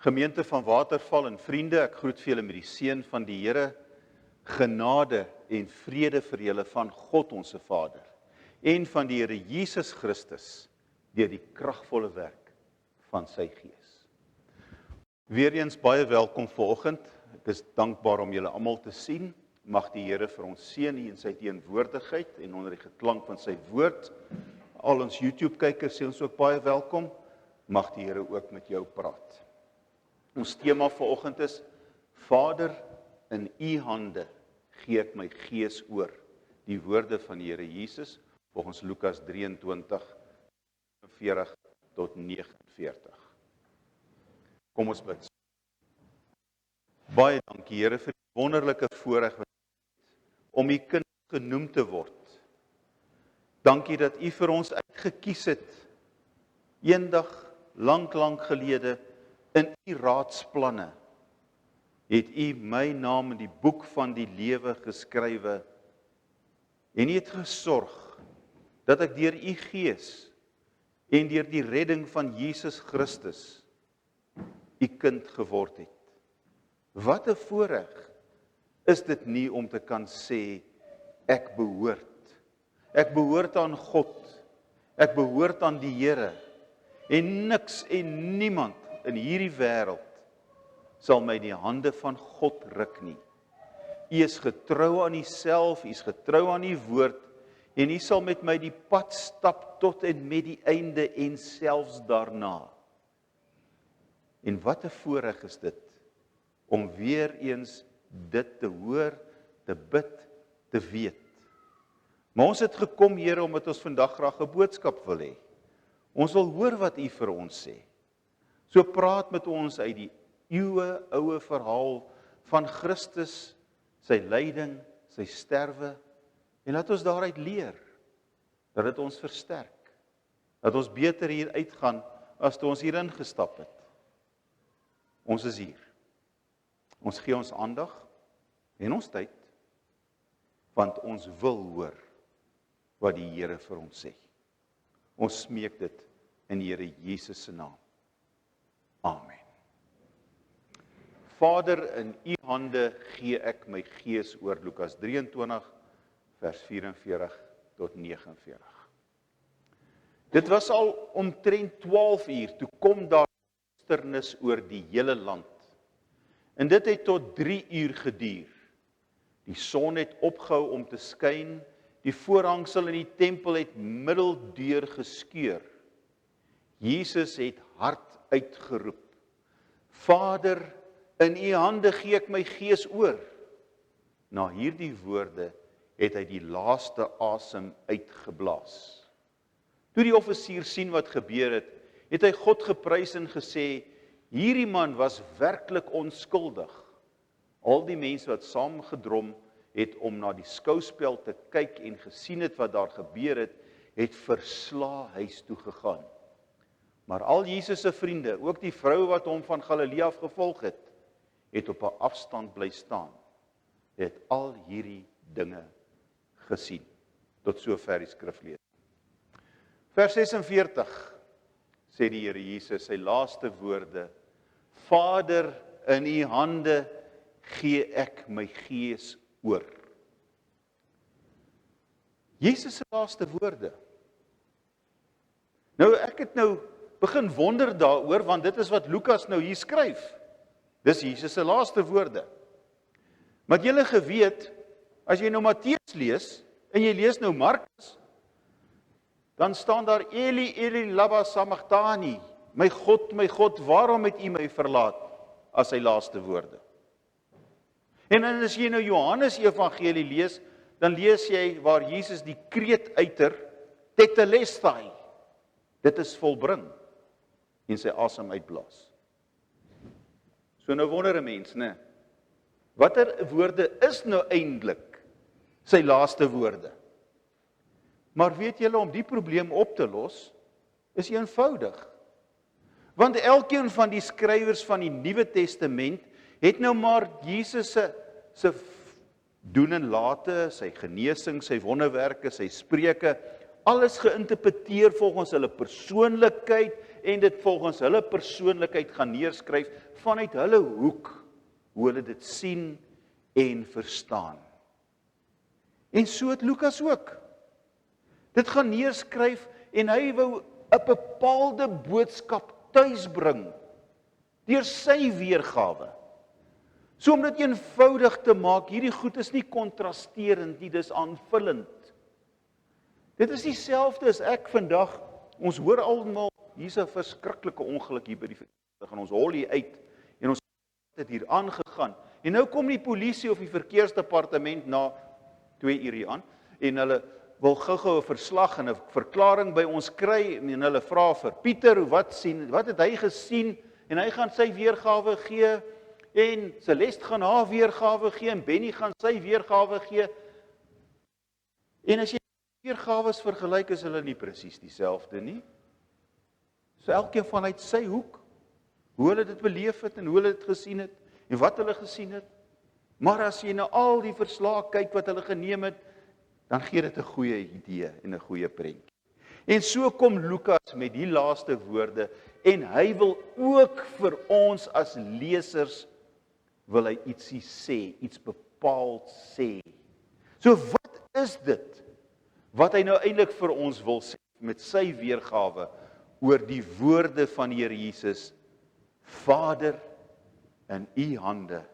Gemeente van Waterval en vriende, ek groet vir julle met die seën van die Here, genade en vrede vir julle van God ons Vader en van die Here Jesus Christus deur die kragvolle werk van sy Gees. Weereens baie welkom vanoggend. Ek is dankbaar om julle almal te sien. Mag die Here vir ons seën hier in sy teenwoordigheid en onder die geklank van sy woord. Al ons YouTube-kykers sê ons ook baie welkom. Mag die Here ook met jou praat. Ons tema vanoggend is: Vader, in u hande gee ek my gees oor. Die woorde van die Here Jesus volgens Lukas 23:40 tot 49. Kom ons bid. Baie dankie Here vir die wonderlike voorreg wat om u kind genoem te word. Dankie dat u vir ons uitgekies het, eendag lank gelede in u raadsplanne, het u my naam in die boek van die lewe geskrywe en u het gesorg dat ek deur u Gees en deur die redding van Jesus Christus u kind geword het. Wat 'n voorreg is dit nie om te kan sê, ek behoort aan God, ek behoort aan die Here, en niks en niemand in hierdie wêreld sal my die hande van God ruk nie. U is getrou aan uself, u is getrou aan u woord, en u sal met my die pad stap tot en met die einde en selfs daarna. En wat 'n voorreg is dit, om weer eens dit te hoor, te bid, te weet. Maar ons het gekom, Here, omdat ons vandag graag 'n boodskap wil hê. Ons wil hoor wat u vir ons sê. So praat met ons uit die eeue verhaal van Christus, sy lyding, sy sterwe, en laat ons daaruit leer, dat dit ons versterk, dat ons beter hier uitgaan, as toe ons hierin gestap het. Ons is hier. Ons gee ons aandag en ons tyd, want ons wil hoor wat die Here vir ons sê. Ons smeek dit in die Here Jesus se naam. Amen. Vader, in u hande gee ek my gees oor. Lukas 23, vers 44 tot 49. Dit was al omtrent 12 uur, toe kom daar duisternis oor die hele land. En dit het tot 3 uur geduur. Die son het opgehou om te skyn, die voorhangsel in die tempel het middeldeur geskeur. Jesus het hard uitgeroep: Vader, in u hande gee ek my gees oor. Na hierdie woorde het hy die laaste asem uitgeblaas. Toe die offisier sien wat gebeur het, het hy God geprys en gesê: hierdie man was werklik onskuldig. Al die mense wat saamgedrom het om na die skouspel te kyk en gesien het wat daar gebeur het, het versla huis toe gegaan. Maar al Jesus se vriende, ook die vrou wat hom van Galilea af gevolg het op 'n afstand bly staan. Het al hierdie dinge gesien. Tot sover die skriflesing. Vers 46 sê die Here Jesus sy laaste woorde: Vader, in u hande gee ek my gees oor. Jesus se laaste woorde. Nou ek het begin wonder daaroor, want dit is wat Lukas hier skryf. Dis Jesus se laaste woorde. Maar julle geweet, as jy Matteus lees, en jy lees Markus, dan staan daar: Eli, Eli, lama sabachthani. My God, waarom het u my verlaat? As sy laaste woorde. En as jy Johannes Evangelie lees, dan lees jy waar Jesus die kreet uiter, tetelestai. Dit is volbring, en sy asem uitblaas. So wonder 'n mens, né? Watter woorde is eintlik sy laaste woorde? Maar weet julle, om die probleem op te los, is eenvoudig. Want elkeen van die skrywers van die Nuwe Testament het maar Jesus se doen en late, sy genesing, sy wonderwerke, sy spreuke, alles geïnterpreteer volgens hulle persoonlikheid en dit volgens hulle persoonlikheid gaan neerskryf vanuit hulle hoek, hoe hulle dit sien en verstaan. En so het Lukas ook. Dit gaan neerskryf en hy wou 'n bepaalde boodskap tuisbring deur sy weergawe. So om dit eenvoudig te maak, hierdie goed is nie kontrasterend nie, dis aanvullend. Dit is dieselfde as ek vandag, ons hoor almal, hier's 'n verskriklike ongeluk hier by die verkeerslig, en ons hol hier uit, en ons het hier aangegaan. En nou kom die polisie of die verkeersdepartement na 2 uur hier aan, en hulle wil gou-gou 'n verslag en 'n verklaring by ons kry, en hulle vra vir Pieter, wat het hy gesien, en hy gaan sy weergawe gee, en Celeste gaan haar weergawe gee, en Benny gaan sy weergawe gee. En as jy weergawes vergelyk, is hulle nie presies dieselfde nie. So elkeen vanuit sy hoek, hoe hulle dit beleef het, en hoe hulle dit gesien het, en wat hulle gesien het. Maar as jy na al die verslae kyk wat hulle geneem het, dan gee dit 'n goeie idee en 'n goeie prentjie. En so kom Lukas met die laaste woorde, en hy wil ook vir ons as lesers, wil hy ietsie sê, iets bepaald sê. So wat is dit, wat hy nou eintlik vir ons wil sê, met sy weergawe, oor die woorde van die Here Jesus, Vader, in u hande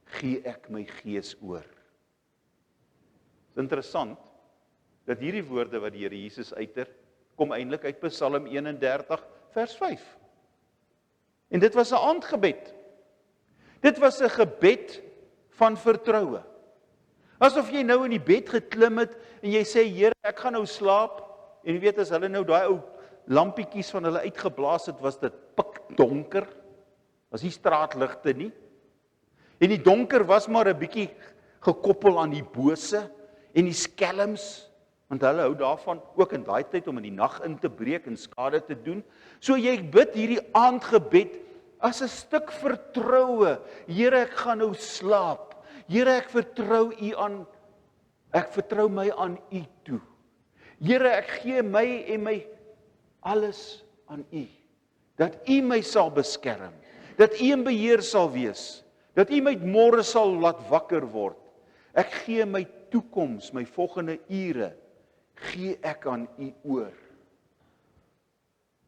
gee ek my gees oor. Dit is interessant, dat hierdie woorde wat die Here Jesus uiter, kom eintlik uit Psalm 31 vers 5. En dit was 'n aandgebed. Dit was 'n gebed van vertroue. Asof jy nou in die bed geklim het en jy sê, Here, ek gaan nou slaap. En jy weet, as hulle nou daai ou lampietjies van hulle uitgeblaas het, was dit pikdonker. Was nie straatligte nie. En die donker was maar 'n bietjie gekoppel aan die bose en die skelms, want hulle hou daarvan ook in daai tyd om in die nag in te breek en skade te doen. So jy bid hierdie aandgebed as 'n stuk vertroue. Here, ek gaan nou slaap. Here, ek vertrou u aan, ek vertrou my aan u toe. Here, ek gee my en my alles aan u. Dat u my sal beskerm, dat u in beheer sal wees, dat u my môre sal laat wakker word. Ek gee my toekoms, my volgende ure, gee ek aan u oor.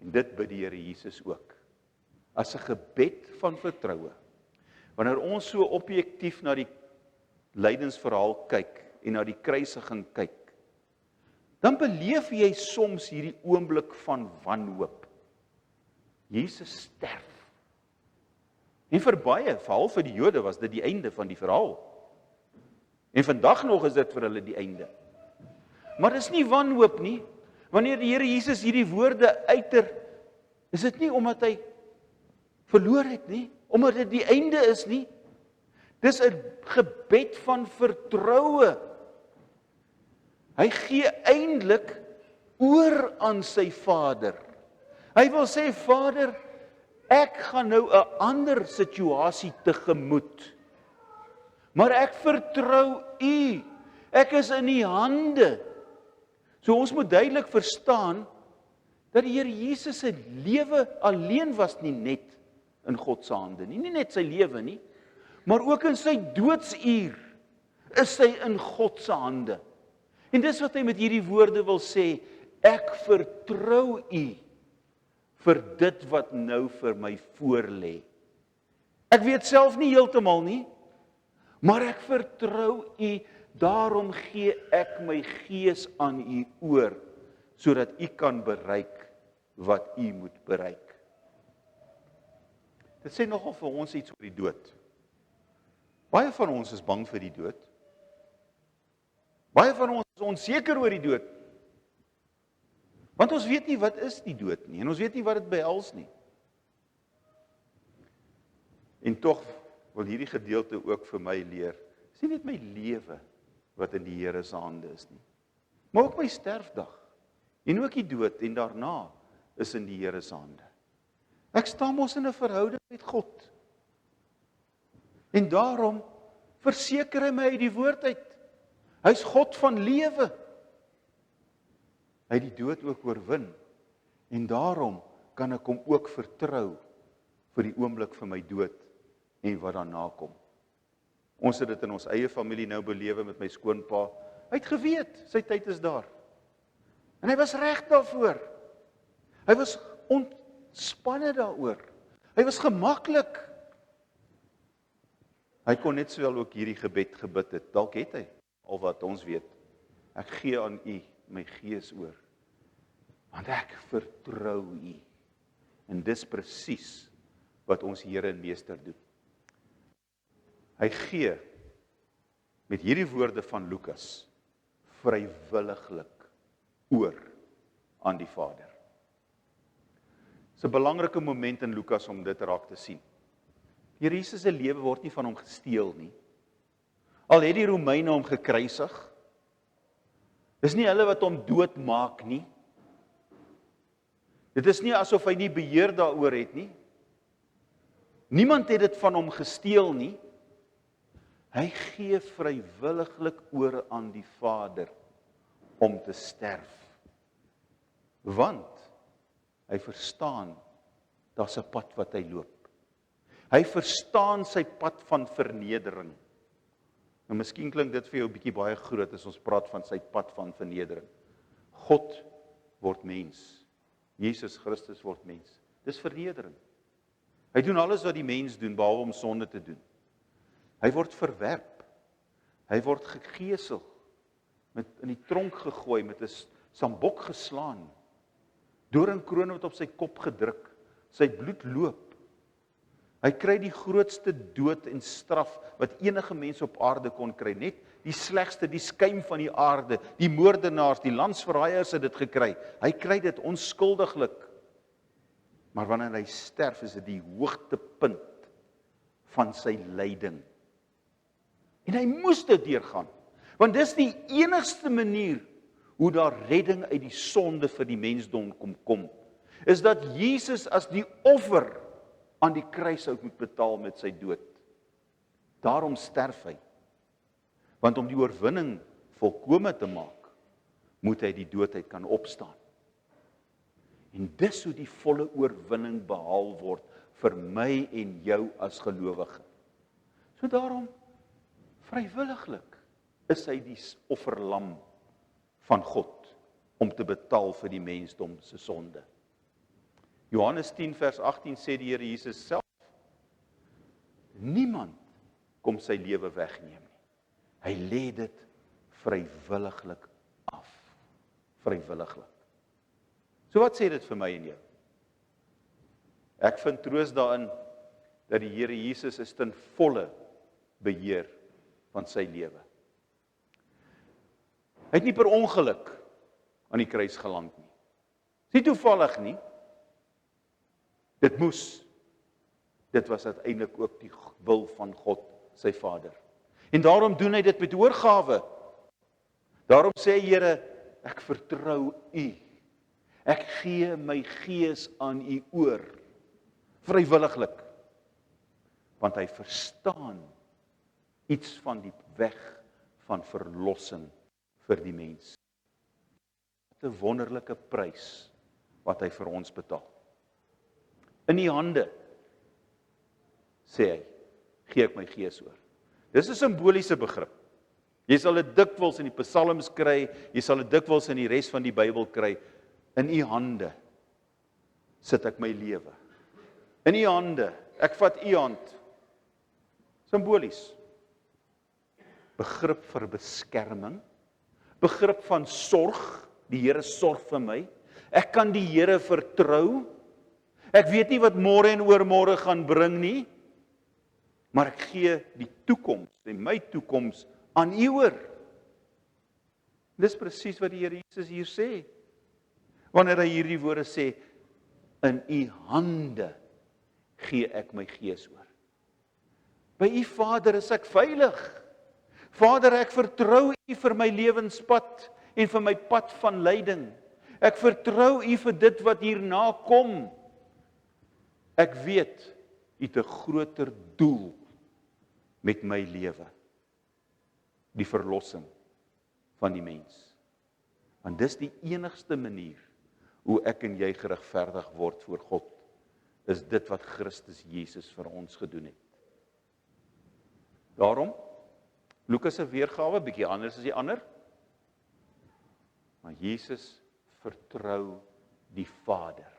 En dit bid die Here Jesus ook, as 'n gebed van vertroue. Wanneer ons so objektief na die lydensverhaal kyk, en na die kruisiging kyk, dan beleef jy soms hierdie oomblik van wanhoop. Jesus sterf. En vir baie, veral vir die Jode, was dit die einde van die verhaal. En vandag nog is dit vir hulle die einde. Maar dis nie wanhoop nie. Wanneer die Here Jesus hierdie woorde uiter, is dit nie omdat hy verloor het nie, omdat dit die einde is nie. Dis 'n gebed van vertroue. Hy gee eintlik oor aan sy Vader. Hy wil sê, Vader, ek gaan nou 'n ander situasie tegemoet. Maar ek vertrou u. Ek is in u hande. So ons moet duidelik verstaan dat die Here Jesus se lewe alleen was nie net in God se hande nie. Nie net sy lewe nie, maar ook in sy doodsuur is hy in God se hande. En dis wat hy met hierdie woorde wil sê, ek vertrou u vir dit wat nou vir my voorlê. Ek weet self nie heeltemal nie, maar ek vertrou u, daarom gee ek my gees aan u oor, sodat u kan bereik wat u moet bereik. Dit sê nogal vir ons iets oor die dood. Baie van ons is bang vir die dood. Baie van ons is onseker oor die dood. Want ons weet nie wat is die dood nie, en ons weet nie wat dit behels nie. En tog wil hierdie gedeelte ook vir my leer, is nie net my lewe wat in die Here se hande is nie, maar ook my sterfdag, en ook die dood, en daarna is in die Here se hande. Ek staan mos in 'n verhouding met God, en daarom verseker hy my uit die woord uit. Hy's God van lewe. Hy het die dood ook oorwin. En daarom kan ek hom ook vertrou vir die oomblik van my dood en wat daarna kom. Ons het dit in ons eie familie nou belewe met my skoonpa. Hy het geweet, sy tyd is daar. En hy was reg daarvoor. Hy was ontspanne daaroor. Hy was gemaklik. Hy kon net sowel ook hierdie gebed gebid het. Dalk het hy, al wat ons weet. Ek gee aan U my gees oor. Want ek vertrou U. En dis presies wat ons Here en Meester doen. Hy gee met hierdie woorde van Lukas vrywilliglik oor aan die Vader. Dis 'n belangrike moment in Lukas om dit raak te sien. Die Here Jesus se lewe word nie van hom gesteel nie. Al het die Romeine hom gekruisig, dis nie hulle wat hom doodmaak nie. Dit is nie asof hy nie beheer daaroor het nie. Niemand het dit van hom gesteel nie. Hy gee vrywilliglik oor aan die Vader om te sterf. Want hy verstaan, daar's 'n pad wat hy loop. Hy verstaan sy pad van vernedering. Nou miskien klink dit vir jou 'n bietjie baie groot as ons praat van sy pad van vernedering. God word mens. Jesus Christus word mens. Dis vernedering. Hy doen alles wat die mens doen, behalwe om sonde te doen. Hy word verwerp. Hy word gegesel, in die tronk gegooi, met 'n sambok geslaan. Doringkrone wat op sy kop gedruk, sy bloed loop. Hy kry die grootste dood en straf wat enige mens op aarde kon kry, net die slegste, die skuim van die aarde, die moordenaars, die landsverraaiers het dit gekry. Hy kry dit onskuldiglik. Maar wanneer hy sterf, is dit die hoogtepunt van sy lyding. En hy moes dit deurgaan, want dis die enigste manier hoe daar redding uit die sonde vir die mensdom kom, is dat Jesus as die offer aan die kruis moet betaal met sy dood. Daarom sterf hy. Want om die oorwinning volkome te maak, moet hy die doodheid kan opstaan. En dis hoe die volle oorwinning behaal word vir my en jou as gelowige. So daarom, vrywilliglik is hy die offerlam van God om te betaal vir die mensdom se sonde. Johannes 10 vers 18 sê die Here Jesus self, niemand kom sy lewe wegneem nie. Hy lê dit vrywilliglik af. Vrywilliglik. So wat sê dit vir my en jou? Ek vind troos daarin dat die Here Jesus is ten volle beheer van sy lewe. Hy het nie per ongeluk aan die kruis geland nie. Dis nie toevallig nie. Dit moes. Dit was uiteindelik ook die wil van God, sy Vader. En daarom doen hy dit met oorgawe. Daarom sê Here, ek vertrou U. Ek gee my gees aan U oor. Vrywilliglik. Want hy verstaan iets van die weg van verlossing vir die mens. Wat 'n wonderlike prys wat hy vir ons betaal. In U hande, sê hy, gee ek my gees oor. Dis 'n simboliese begrip. Jy sal dit dikwels in die psalms kry, jy sal dit dikwels in die res van die Bybel kry. In U hande sit ek my lewe. In U hande, ek vat U hand. Simbolies. Begrip vir beskerming, begrip van sorg, die Here sorg vir my. Ek kan die Here vertrou. Ek weet nie wat môre en oormôre gaan bring nie, maar ek gee die toekoms, en my toekoms aan U oor. Dis presies wat die Here Jesus hier sê. Wanneer hy hierdie woorde sê, in U hande gee ek my gees oor. By U Vader is ek veilig. Vader, ek vertrou U vir my lewenspad en vir my pad van lyding. Ek vertrou U vir dit wat hierna kom. Ek weet, U het 'n groter doel met my lewe. Die verlossing van die mens. Want dis die enigste manier hoe ek en jy geregverdig word voor God, is dit wat Christus Jesus vir ons gedoen het. Daarom, Lukas se weergawe, bietjie anders as die ander, maar Jesus vertrou die Vader.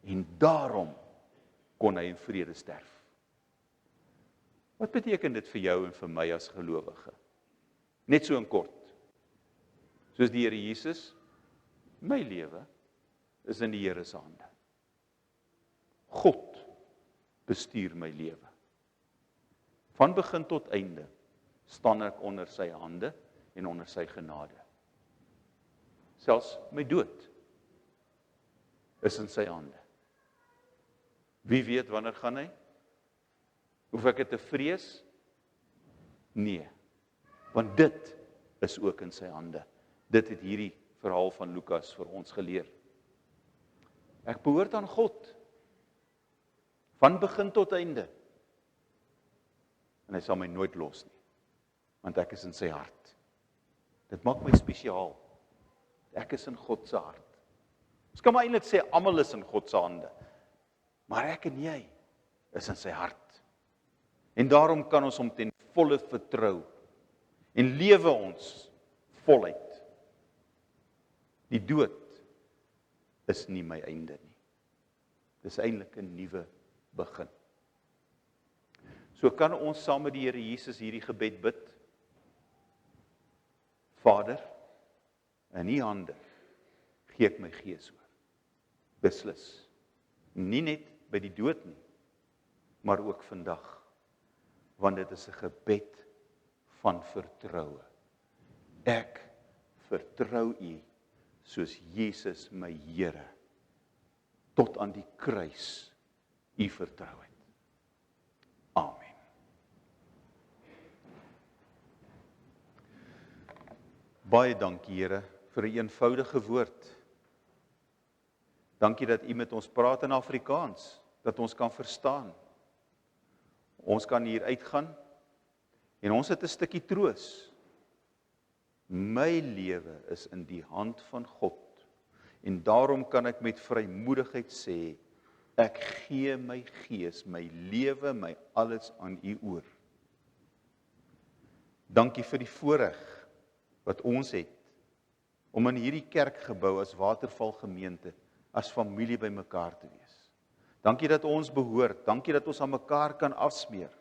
En daarom kon hy in vrede sterf. Wat beteken dit vir jou en vir my as gelowige? Net so in kort. Soos die Here Jesus, my lewe is in die Here se hande. God bestuur my lewe. Van begin tot einde staan ek onder sy hande en onder sy genade. Selfs my dood is in sy hande. Wie weet wanneer gaan hy? Hoef ek dit te vrees? Nee, want dit is ook in sy hande. Dit het hierdie verhaal van Lukas vir ons geleer. Ek behoort aan God, van begin tot einde. En hy sal my nooit los nie, want ek is in sy hart. Dit maak my spesiaal. Ek is in God se hart. Ons kan maar eintlik sê, almal is in God se hande. Maar ek en jy is in sy hart. En daarom kan ons hom ten volle vertrou. En lewe ons voluit. Die dood is nie my einde nie. Dis eintlik 'n nuwe begin. So kan ons saam met die Here Jesus hierdie gebed bid. Vader, in U hande gee ek my gees oor. Beslis. Nie net by die dood nie, maar ook vandag. Want dit is 'n gebed van vertroue. Ek vertrou U soos Jesus my Here tot aan die kruis U vertrou het. Amen. Baie dankie Here vir 'n eenvoudige woord. Dankie dat U met ons praat in Afrikaans, dat ons kan verstaan. Ons kan hier uitgaan en ons het 'n stukkie troos. My lewe is in die hand van God en daarom kan ek met vrymoedigheid sê, ek gee my gees, my lewe, my alles aan U oor. Dankie vir die voorreg wat ons het om in hierdie kerkgebou as Waterval gemeente, as familie by mekaar te wees. Dankie dat ons behoort, dankie dat ons aan mekaar kan afsmeer.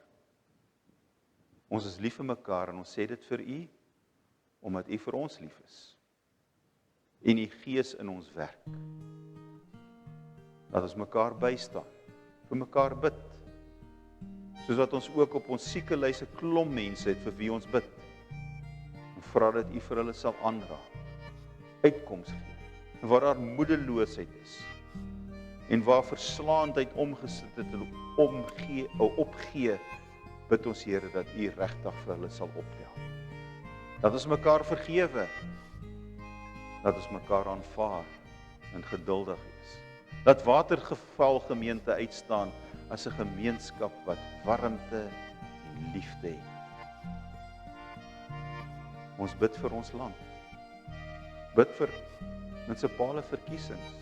Ons is lief vir mekaar en ons sê dit vir U, omdat U vir ons lief is. En U Gees in ons werk. Dat ons mekaar bystaan, vir mekaar bid. Soos wat ons ook op ons siekelyse klomp mense het vir wie ons bid. En vra dat U vir hulle sal aanraak, uitkoms gee. En waar daar moedeloosheid is, en waar verslaandheid omgesit het en opgee, bid ons Here dat U regtig vir hulle sal optel. Dat ons mekaar vergewe, dat ons mekaar aanvaar en geduldig is. Dat Waterval gemeente uitstaan as 'n gemeenskap wat warmte en liefde het. Ons bid vir ons land. Bid vir munisipale verkiesings.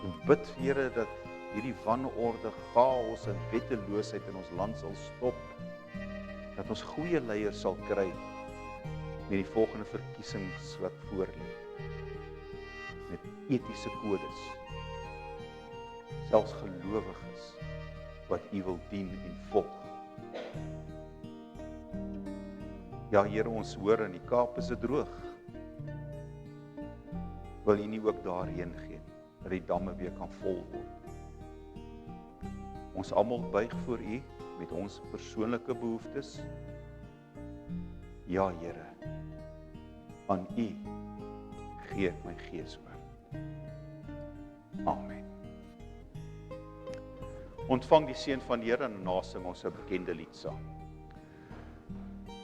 En bid, Here, dat hierdie wanorde, chaos en wetteloosheid in ons land sal stop. Dat ons goeie leiers sal kry met die volgende verkiesings wat voorlê. Met etiese kodes. Selfs gelowiges wat U wil dien en volg. Ja, Here, ons hoor in die Kaap is dit droog. Wil U nie ook daarheen gee, dat die damme weer kan vol word. Ons almal buig voor U met ons persoonlike behoeftes. Ja, Here, aan U gee ek my gees oor. Amen. Ontvang die seën van die Here en nasing ons 'n bekende lied saam.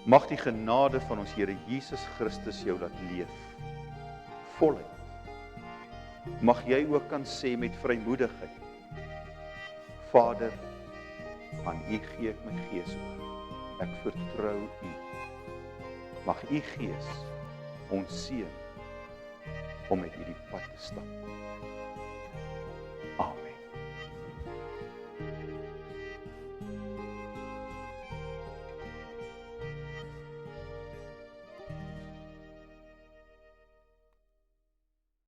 Mag die genade van ons Here Jesus Christus jou laat leef, voluit. Mag jy ook kan sê met vrymoedigheid, Vader, aan U gee ek my gees oor. Ek vertrou U. Mag U Gees ons seën om met hierdie pad te stap. Amen.